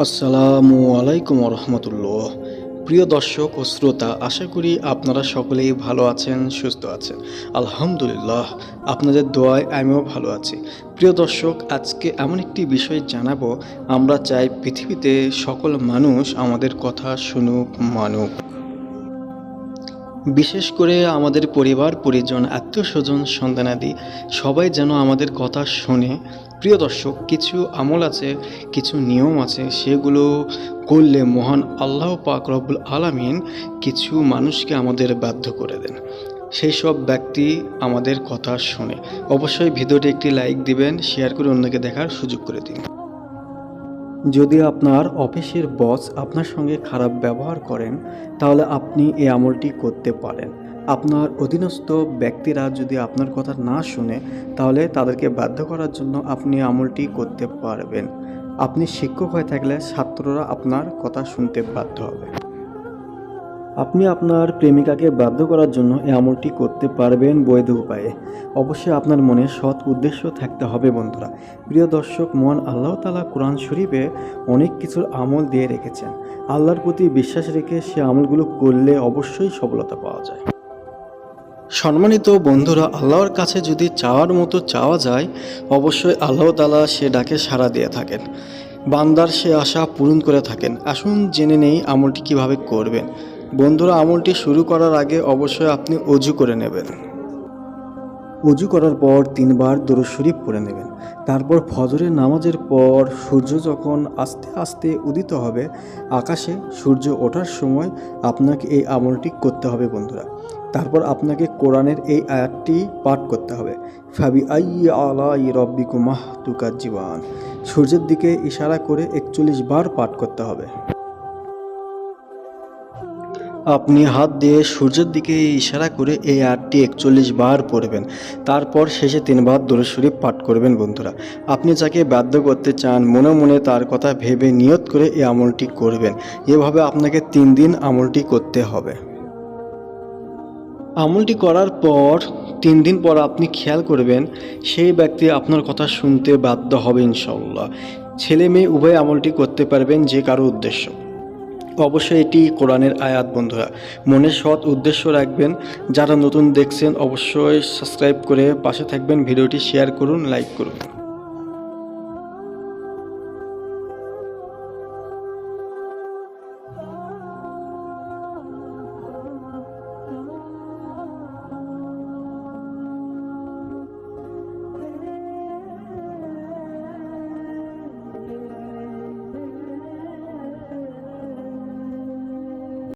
আসসালামু আলাইকুম রহমতুল্লাহ। প্রিয় দর্শক ও শ্রোতা, আশা করি আপনারা সকলেই ভালো আছেন, সুস্থ আছেন। আলহামদুলিল্লাহ, আপনাদের দোয়ায় আমিও ভালো আছি। প্রিয় দর্শক, আজকে এমন একটি বিষয় জানাবো, আমরা চাই পৃথিবীতে সকল মানুষ আমাদের কথা শুনুক, মানুক। বিশেষ করে আমাদের পরিবার পরিজন, আত্মীয়স্বজন, সন্তানাদি সবাই যেন আমাদের কথা শোনে। প্রিয় দর্শক, কিছু আমল আছে, কিছু নিয়ম আছে, সেগুলো করলে মহান আল্লাহ পাক রব্বুল আলামিন কিছু মানুষকে আমাদের বাধ্য করে দেন। সেই সব ব্যক্তি আমাদের কথা শোনে। অবশ্যই ভিডিওটি একটি লাইক দিবেন, শেয়ার করে অন্যকে দেখার সুযোগ করে দিন। যদি আপনার অফিসের বস আপনার সঙ্গে খারাপ ব্যবহার করেন, তাহলে আপনি এই আমলটি করতে পারেন। আপনার অধীনস্থ ব্যক্তিরা যদি আপনার কথা না শুনে, তাহলে তাদেরকে বাধ্য করার জন্য আপনি আমলটি করতে পারবেন। আপনি শিক্ষক হয়ে থাকলে ছাত্ররা আপনার কথা শুনতে বাধ্য হবে। আপনি আপনার প্রেমিকাকে বাধ্য করার জন্য এই আমলটি করতে পারবেন বৈধ উপায়ে। অবশ্যই আপনার মনে সৎ উদ্দেশ্য থাকতে হবে বন্ধুরা। প্রিয় দর্শক, মহান আল্লাহ তাআলা কোরআন শরীফে অনেক কিছুর আমল দিয়ে রেখেছেন। আল্লাহর প্রতি বিশ্বাস রেখে সে আমলগুলো করলে অবশ্যই সফলতা পাওয়া যায়। সম্মানিত বন্ধুরা, আল্লাহর কাছে যদি চাওয়ার মতো চাওয়া যায়, অবশ্যই আল্লাহ তাআলা সে ডাকে সাড়া দিয়ে থাকেন, বান্দার সে আশা পূরণ করে থাকেন। আসুন জেনে নেই আমলটি কিভাবে করবেন। বন্ধুরা, আমলটি শুরু করার আগে অবশ্যই আপনি অজু করে নেবেন। অজু করার পর 3 বার দরুদ শরীফ পড়ে নেবেন। তারপর ফজরের নামাজের পর সূর্য যখন আস্তে আস্তে উদিত হবে, আকাশে সূর্য ওঠার সময় আপনাকে এই আমলটি করতে হবে বন্ধুরা। তারপর আপনাকে কোরআনের এই আয়াতটি পাঠ করতে হবে, ফাবি আইয়ি আলাই রব্বিকুমাহ তুকাজ্জিবান। সূর্যের দিকে ইশারা করে 41 বার পাঠ করতে হবে। আপনি হাত দিয়ে সূর্যের দিকে ইশারা করে এই আয়াতটি 41 বার পড়বেন। তারপর শেষে 3 বার দরুদ শরীফ পাঠ করবেন বন্ধুরা। আপনি যাকে বাধ্য করতে চান, মনে মনে তার কথা ভেবে নিয়ত করে এই আমলটি করবেন। এভাবে আপনাকে 3 দিন আমলটি করতে হবে। আমলটি করার পর 3 দিন পর আপনি খেয়াল করবেন সেই ব্যক্তি আপনার কথা শুনতে বাধ্য হবে ইনশাআল্লাহ। ছেলে মেয়ে উভয় আমলটি করতে পারবেন, যে কারো উদ্দেশ্য। অবশ্যই এটি কোরআনের আয়াত বন্ধুরা। মনে সৎ উদ্দেশ্য রাখবেন। যারা নতুন দেখছেন অবশ্যই সাবস্ক্রাইব করে পাশে থাকবেন। ভিডিওটি শেয়ার করুন, লাইক করুন।